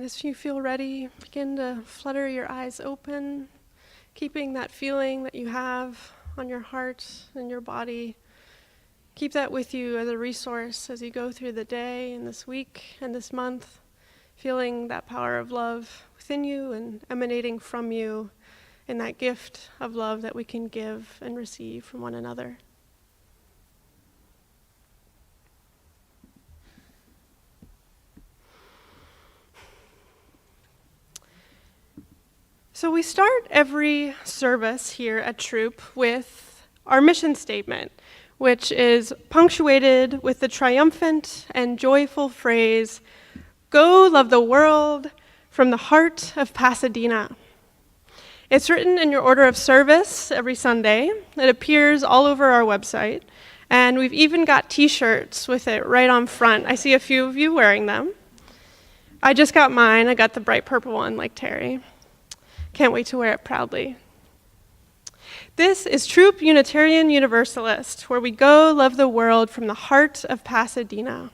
As you feel ready, begin to flutter your eyes open, keeping that feeling that you have on your heart and your body. Keep that with you as a resource as you go through the day and this week and this month, feeling that power of love within you and emanating from you in that gift of love that we can give and receive from one another. So we start every service here at Troop with our mission statement, which is punctuated with the triumphant and joyful phrase, "Go love the world from the heart of Pasadena." It's written in your order of service every Sunday. It appears all over our website, and we've even got t-shirts with it right on front. I see a few of you wearing them. I just got mine. I got the bright purple one like Terry. Can't wait to wear it proudly. This is Troop Unitarian Universalist, where we go love the world from the heart of Pasadena.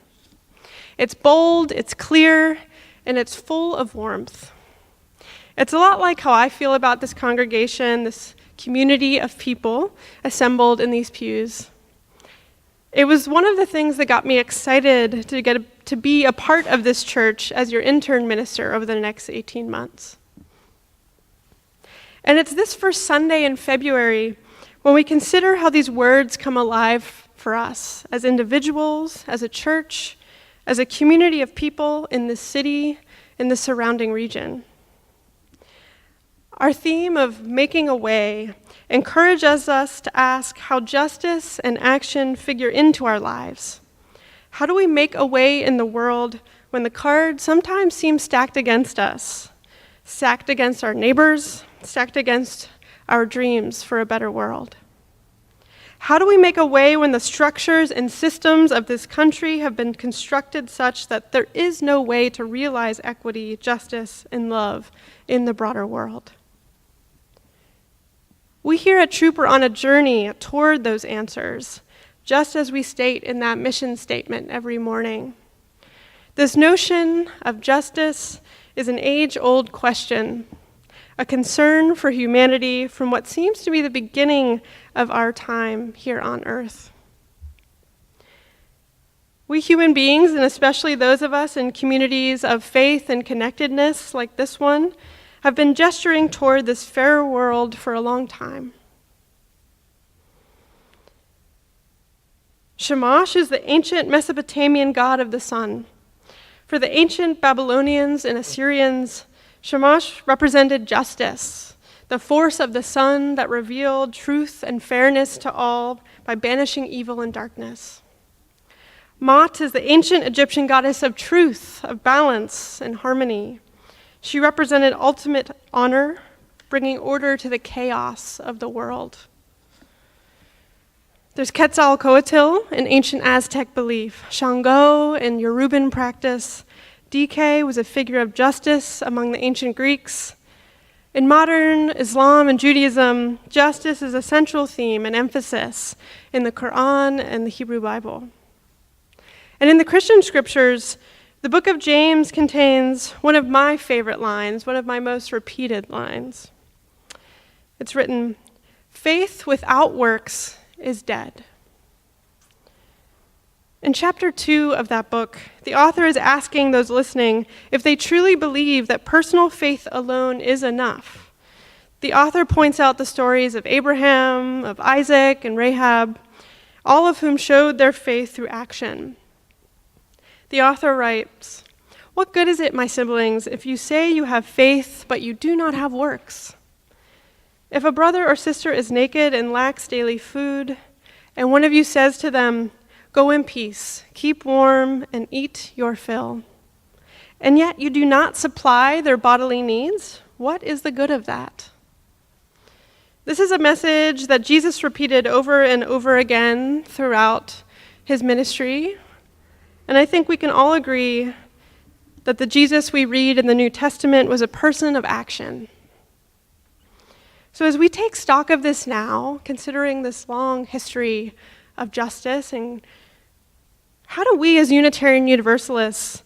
It's bold, it's clear, and it's full of warmth. It's a lot like how I feel about this congregation, this community of people assembled in these pews. It was one of the things that got me excited to be a part of this church as your intern minister over the next 18 months. And it's this first Sunday in February when we consider how these words come alive for us as individuals, as a church, as a community of people in this city, in the surrounding region. Our theme of making a way encourages us to ask how justice and action figure into our lives. How do we make a way in the world when the cards sometimes seem stacked against us, stacked against our neighbors, stacked against our dreams for a better world? How do we make a way when the structures and systems of this country have been constructed such that there is no way to realize equity, justice, and love in the broader world? We here at Troop are on a journey toward those answers, just as we state in that mission statement every morning. This notion of justice is an age-old question, a concern for humanity from what seems to be the beginning of our time here on earth. We human beings, and especially those of us in communities of faith and connectedness like this one, have been gesturing toward this fairer world for a long time. Shamash is the ancient Mesopotamian god of the sun. For the ancient Babylonians and Assyrians, Shamash represented justice, the force of the sun that revealed truth and fairness to all by banishing evil and darkness. Ma'at is the ancient Egyptian goddess of truth, of balance, and harmony. She represented ultimate honor, bringing order to the chaos of the world. There's Quetzalcoatl in ancient Aztec belief, Shango in Yoruban practice. Dike was a figure of justice among the ancient Greeks. In modern Islam and Judaism, justice is a central theme and emphasis in the Quran and the Hebrew Bible. And in the Christian scriptures, the book of James contains one of my favorite lines, one of my most repeated lines. It's written, "Faith without works is dead." In chapter 2 of that book, the author is asking those listening if they truly believe that personal faith alone is enough. The author points out the stories of Abraham, of Isaac, and Rahab, all of whom showed their faith through action. The author writes, "What good is it, my siblings, if you say you have faith, but you do not have works? If a brother or sister is naked and lacks daily food, and one of you says to them, 'Go in peace, keep warm, and eat your fill,' and yet you do not supply their bodily needs, what is the good of that?" This is a message that Jesus repeated over and over again throughout his ministry, and I think we can all agree that the Jesus we read in the New Testament was a person of action. So as we take stock of this now, considering this long history of justice, and how do we as Unitarian Universalists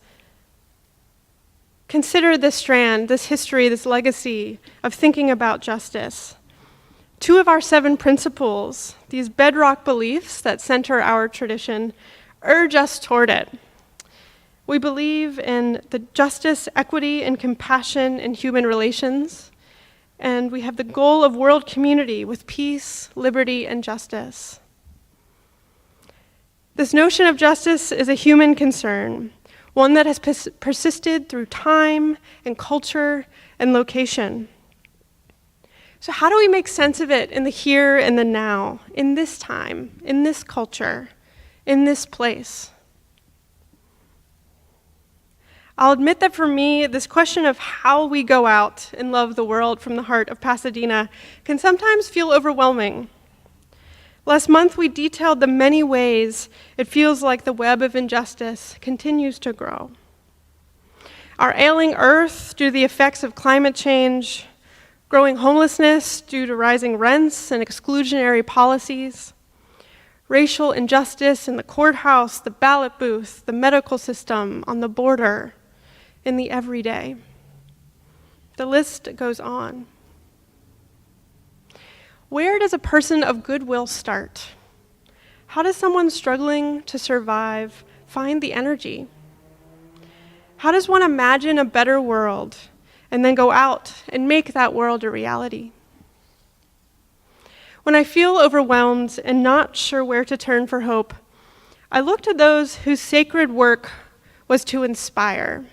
consider this strand, this history, this legacy of thinking about justice. 2 of our 7 principles, these bedrock beliefs that center our tradition, urge us toward it. We believe in the justice, equity, and compassion in human relations, and we have the goal of world community with peace, liberty, and justice. This notion of justice is a human concern, one that has persisted through time and culture and location. So how do we make sense of it in the here and the now, in this time, in this culture, in this place? I'll admit that for me, this question of how we go out and love the world from the heart of Pasadena can sometimes feel overwhelming. Last month, we detailed the many ways it feels like the web of injustice continues to grow. Our ailing earth due to the effects of climate change, growing homelessness due to rising rents and exclusionary policies, racial injustice in the courthouse, the ballot booth, the medical system, on the border, in the everyday. The list goes on. Where does a person of goodwill start? How does someone struggling to survive find the energy? How does one imagine a better world and then go out and make that world a reality? When I feel overwhelmed and not sure where to turn for hope, I look to those whose sacred work was to inspire.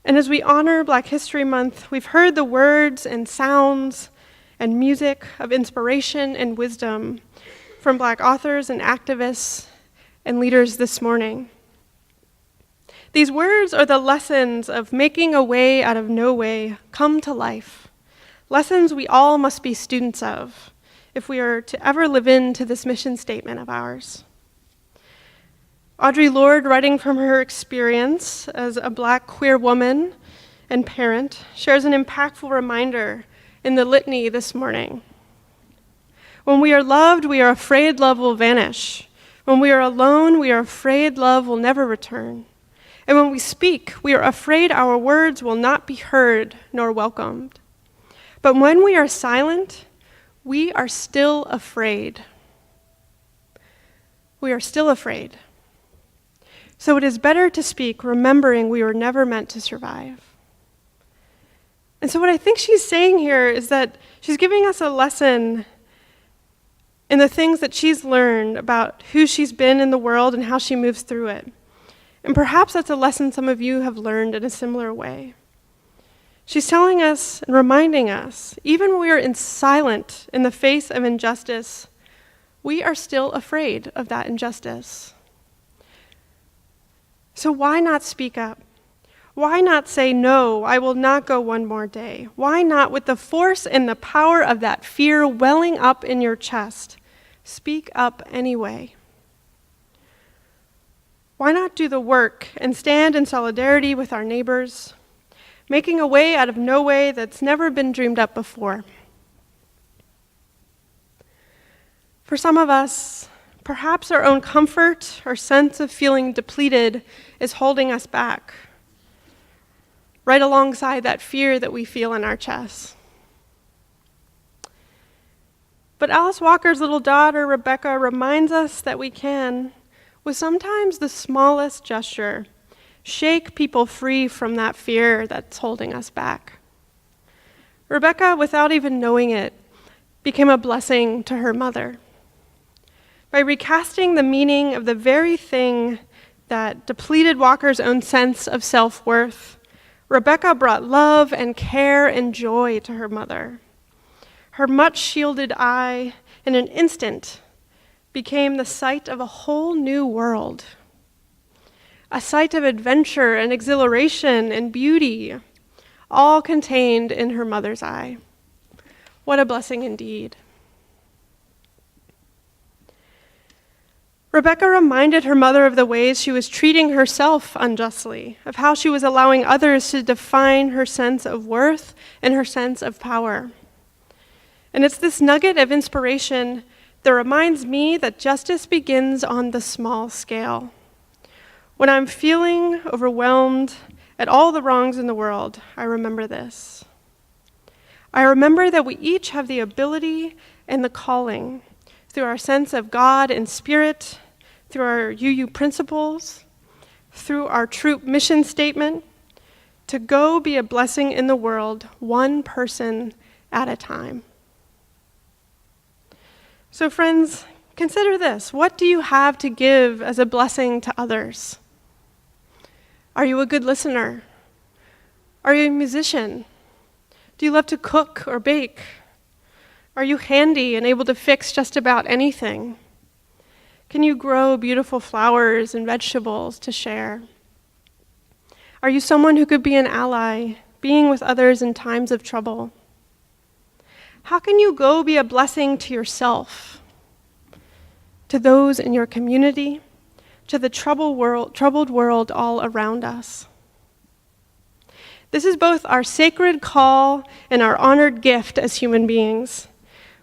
And as we honor Black History Month, we've heard the words and sounds and music of inspiration and wisdom from Black authors and activists and leaders this morning. These words are the lessons of making a way out of no way come to life, lessons we all must be students of if we are to ever live into this mission statement of ours. Audre Lorde, writing from her experience as a Black queer woman and parent, shares an impactful reminder in the litany this morning. When we are loved, we are afraid love will vanish. When we are alone, we are afraid love will never return. And when we speak, we are afraid our words will not be heard nor welcomed. But when we are silent, we are still afraid. We are still afraid. So it is better to speak, remembering we were never meant to survive. And so what I think she's saying here is that she's giving us a lesson in the things that she's learned about who she's been in the world and how she moves through it. And perhaps that's a lesson some of you have learned in a similar way. She's telling us and reminding us, even when we are silent in the face of injustice, we are still afraid of that injustice. So why not speak up? Why not say, no, I will not go one more day? Why not, with the force and the power of that fear welling up in your chest, speak up anyway? Why not do the work and stand in solidarity with our neighbors, making a way out of no way that's never been dreamed up before? For some of us, perhaps our own comfort or sense of feeling depleted is holding us back, right alongside that fear that we feel in our chests. But Alice Walker's little daughter, Rebecca, reminds us that we can, with sometimes the smallest gesture, shake people free from that fear that's holding us back. Rebecca, without even knowing it, became a blessing to her mother. By recasting the meaning of the very thing that depleted Walker's own sense of self-worth, Rebecca brought love and care and joy to her mother. Her much-shielded eye, in an instant, became the sight of a whole new world, a sight of adventure and exhilaration and beauty, all contained in her mother's eye. What a blessing indeed. Rebecca reminded her mother of the ways she was treating herself unjustly, of how she was allowing others to define her sense of worth and her sense of power. And it's this nugget of inspiration that reminds me that justice begins on the small scale. When I'm feeling overwhelmed at all the wrongs in the world, I remember this. I remember that we each have the ability and the calling, through our sense of God and Spirit, through our UU principles, through our troop mission statement, to go be a blessing in the world, one person at a time. So friends, consider this. What do you have to give as a blessing to others? Are you a good listener? Are you a musician? Do you love to cook or bake? Are you handy and able to fix just about anything? Can you grow beautiful flowers and vegetables to share? Are you someone who could be an ally, being with others in times of trouble? How can you go be a blessing to yourself, to those in your community, to the troubled world all around us? This is both our sacred call and our honored gift as human beings.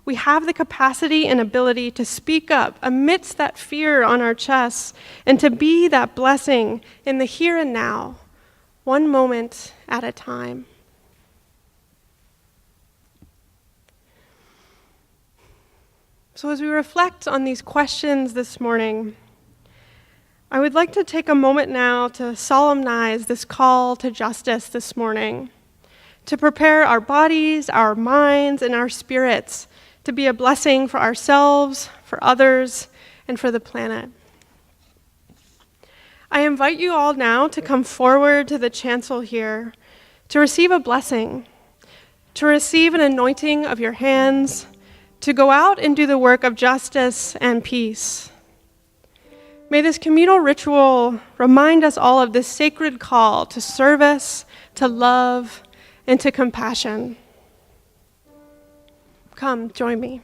We have the capacity and ability to speak up amidst that fear on our chests and to be that blessing in the here and now, one moment at a time. So as we reflect on these questions this morning, I would like to take a moment now to solemnize this call to justice this morning, to prepare our bodies, our minds, and our spirits to be a blessing for ourselves, for others, and for the planet. I invite you all now to come forward to the chancel here to receive a blessing, to receive an anointing of your hands, to go out and do the work of justice and peace. May this communal ritual remind us all of this sacred call to service, to love, and to compassion. Come, join me.